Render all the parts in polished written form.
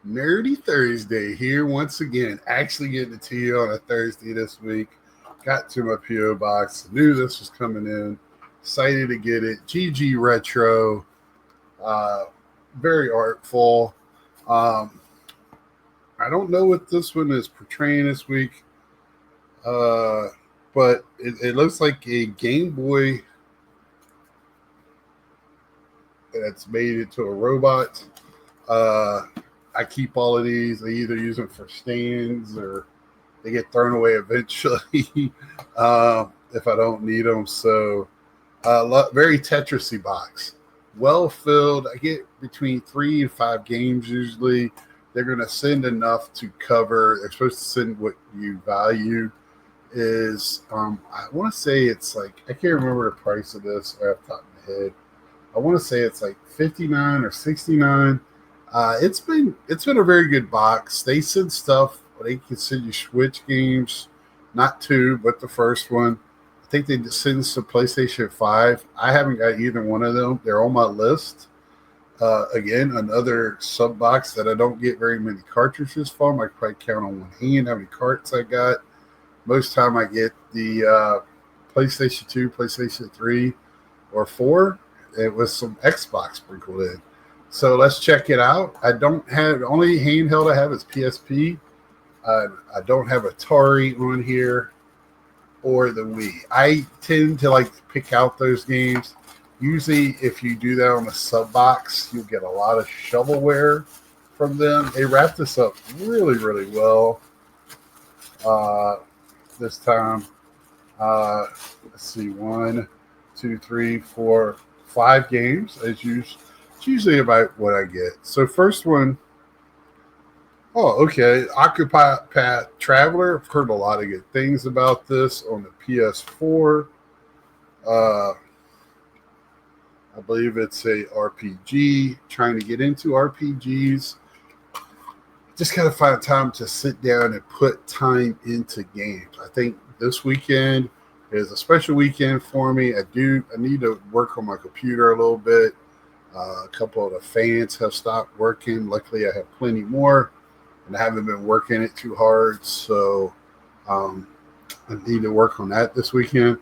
Nerdy Thursday here once again. Actually getting it to you on a Thursday this week. Got to my PO box. Knew this was coming in. Excited to get it. GG Retro. Uh, Very artful. Um, I don't know what this one is portraying this week, uh, but it looks like a Game Boy that's made into a robot. Uh, I keep all of these. I either use them for stands or they get thrown away eventually if I don't need them. So, very Tetrisy box, well filled. I get between 3 and 5 games usually. They're going to send enough to cover. They're supposed to send what you value. Is I want to say it's like I can't remember the price of this off the top of my head. I want to say it's like 59 or 69. It's been a very good box. They send stuff. They can send you Switch games, not two, but the first one. I think they just send some PlayStation 5. I haven't got either one of them. They're on my list. Again, another sub box that I don't get very many cartridges from. I could probably count on one hand how many carts I got. Most time I get the PlayStation 2, PlayStation 3, or 4. It was some Xbox sprinkled in. So let's check it out. I don't have the only handheld I have is PSP. I don't have Atari on here or the Wii. I tend to like to pick out those games. Usually, if you do that on a sub box, you'll get a lot of shovelware from them. They wrap this up really, really well this time. Let's see, 1, 2, 3, 4, 5 games as usual. It's usually about what I get. So first one, oh, okay. Occupy Path Traveler. I've heard a lot of good things about this on the PS4. I believe it's a RPG. Trying to get into RPGs. Just gotta find time to sit down and put time into games. I think this weekend is a special weekend for me. I need to work on my computer a little bit. A couple of the fans have stopped working. Luckily, I have plenty more, and I haven't been working it too hard. So I need to work on that this weekend.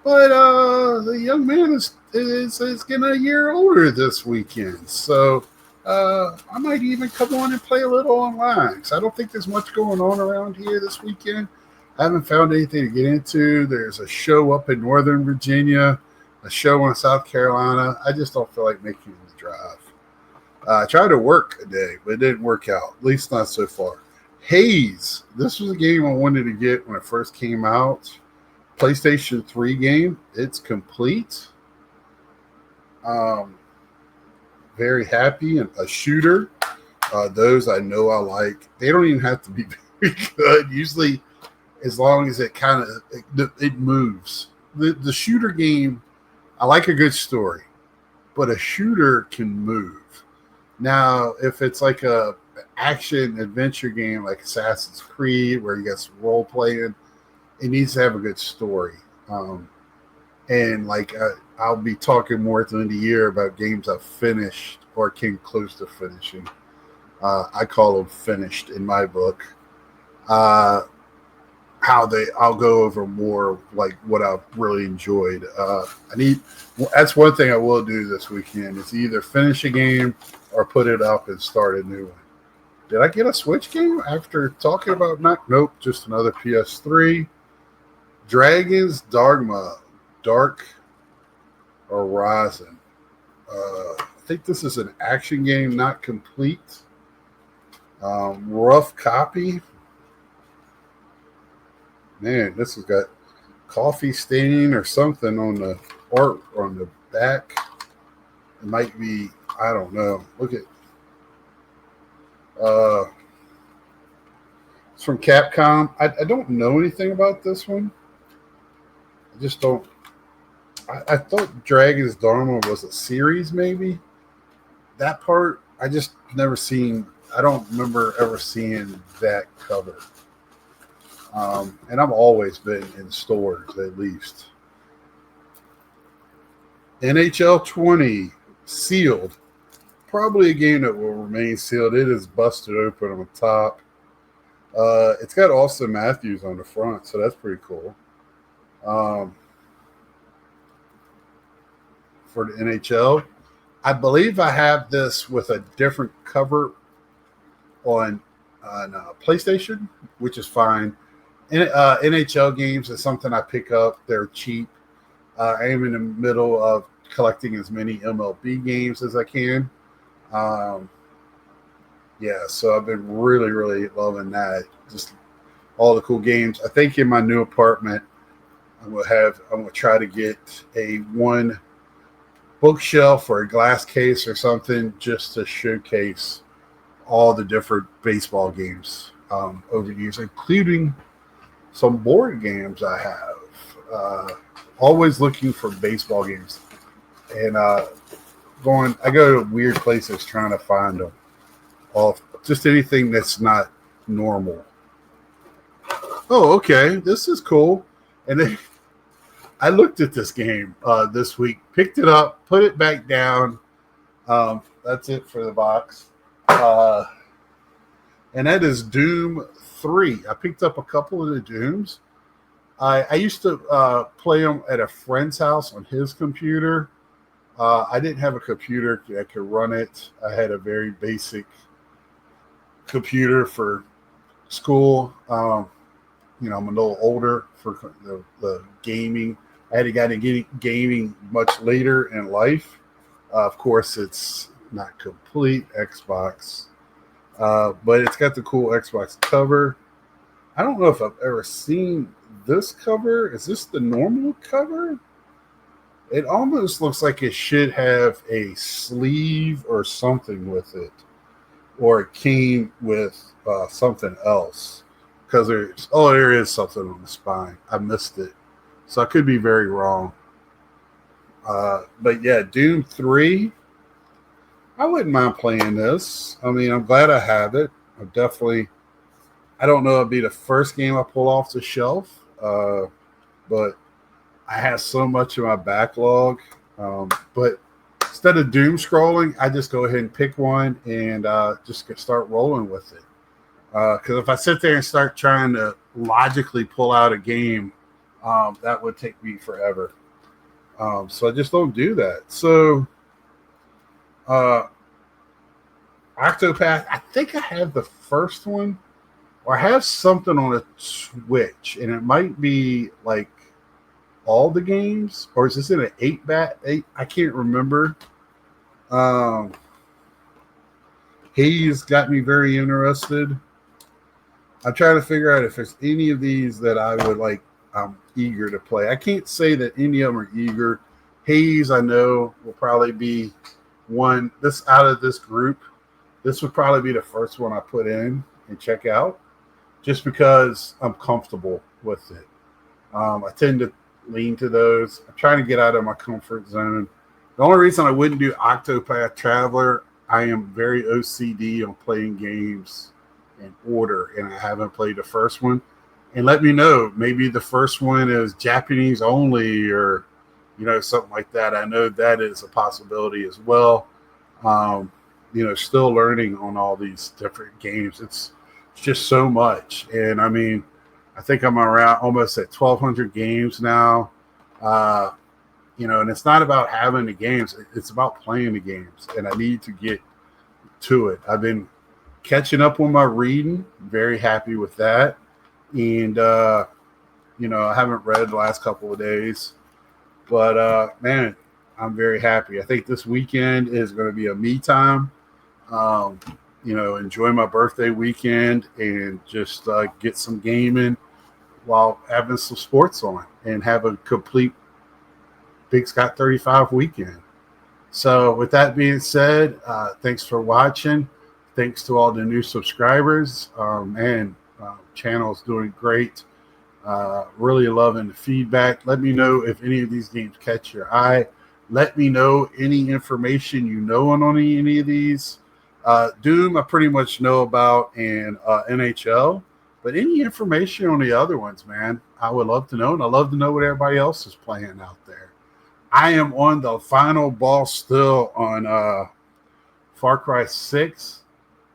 But the young man is getting a year older this weekend, so I might even come on and play a little online. So I don't think there's much going on around here this weekend. I haven't found anything to get into. There's a show up in Northern Virginia, a show in South Carolina. I just don't feel like making the drive. I tried to work a day, but it didn't work out, at least not so far. Haze. This was a game I wanted to get when it first came out. PlayStation 3 game. It's complete. Very happy. And a shooter. Those I know I like. They don't even have to be very good. Usually, as long as it kind of it moves. The shooter game, I like a good story, but a shooter can move. Now, if it's like a action adventure game like Assassin's Creed, where you got some role playing, it needs to have a good story. And like I'll be talking more at the end of the year about games I've finished or came close to finishing. I call them finished in my book. I'll go over more like what I've really enjoyed. That's one thing I will do this weekend is either finish a game or put it up and start a new one. Did I get a Switch game after talking about not? Nope, just another PS3. Dragon's Dogma, Dark Horizon. I think this is an action game, not complete. Rough copy. Man, this has got coffee stain or something on the art on the back. It might be, I don't know. Look at it's from Capcom. I don't know anything about this one. I just don't. I thought Dragon's Dharma was a series, maybe. That part, I just never seen. I don't remember ever seeing that cover. And I've always been in stores, at least. NHL 20 sealed probably a game that will remain sealed. It is busted open on the top. It's got Austin Matthews on the front, so that's pretty cool. For the NHL, I believe I have this with a different cover on PlayStation, which is fine. NHL games is something I pick up. They're cheap. I am in the middle of collecting as many MLB games as I can. So I've been really, really loving that. Just all the cool games. I think in my new apartment, I'm gonna try to get a one bookshelf or a glass case or something just to showcase all the different baseball games over the years, including some board games I have. Always looking for baseball games, and I go to weird places trying to find them. Just anything that's not normal. Oh, okay, this is cool. And then I looked at this game this week, picked it up, put it back down. That's it for the box. And that is Doom 3. I picked up a couple of the Dooms. I used to play them at a friend's house on his computer. I didn't have a computer that could run it. I had a very basic computer for school. I'm a little older for the gaming. I had got into gaming much later in life. Of course, it's not complete Xbox, but it's got the cool Xbox cover. I don't know if I've ever seen this cover. Is this the normal cover? It almost looks like it should have a sleeve or something with it, or it came with something else. Because there is something on the spine. I missed it, so I could be very wrong. But yeah, Doom 3. I wouldn't mind playing this. I mean, I'm glad I have it. I don't know it'd be the first game I pull off the shelf, but I have so much in my backlog. But instead of doom scrolling, I just go ahead and pick one and just start rolling with it. Because if I sit there and start trying to logically pull out a game, that would take me forever. So I just don't do that. So Octopath, I think I have the first one, or I have something on a Switch, and it might be like all the games, or is this in an 8-bat? I can't remember. He's got me very interested. I'm trying to figure out if there's any of these that I would like. I'm eager to play. I can't say that any of them are eager. Haze, I know, will probably be one. This out of this group, this would probably be the first one I put in and check out, just because I'm comfortable with it. I tend to lean to those. I'm trying to get out of my comfort zone. The only reason I wouldn't do Octopath Traveler, I am very OCD on playing games in order, and I haven't played the first one. And let me know, maybe the first one is Japanese only, or something like that. I know that is a possibility as well. Still learning on all these different games. It's just so much. And I mean, I think I'm around almost at 1,200 games now. And it's not about having the games. It's about playing the games. And I need to get to it. I've been catching up on my reading. Very happy with that. And, I haven't read the last couple of days. But, man, I'm very happy. I think this weekend is going to be a me time. Enjoy my birthday weekend and just get some gaming while having some sports on and have a complete Big Scott 35 weekend. So with that being said, thanks for watching. Thanks to all the new subscribers. Channel's doing great. Really loving the feedback. Let me know if any of these games catch your eye. Let me know any information you know on any of these. Doom, I pretty much know about, and NHL. But any information on the other ones, man, I would love to know. And I love to know what everybody else is playing out there. I am on the final boss still on Far Cry 6,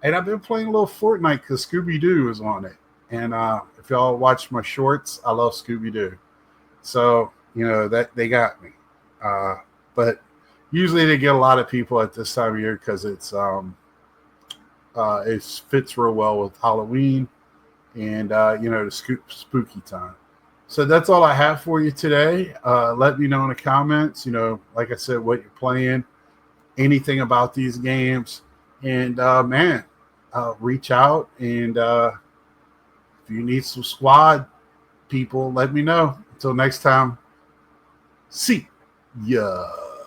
and I've been playing a little Fortnite because Scooby Doo is on it. And if y'all watch my shorts, I love Scooby Doo. So, that they got me. But usually they get a lot of people at this time of year because it fits real well with Halloween and, the spooky time. So that's all I have for you today. Let me know in the comments, like I said, what you're playing, anything about these games. And, reach out. And if you need some squad people, let me know. Until next time, see ya.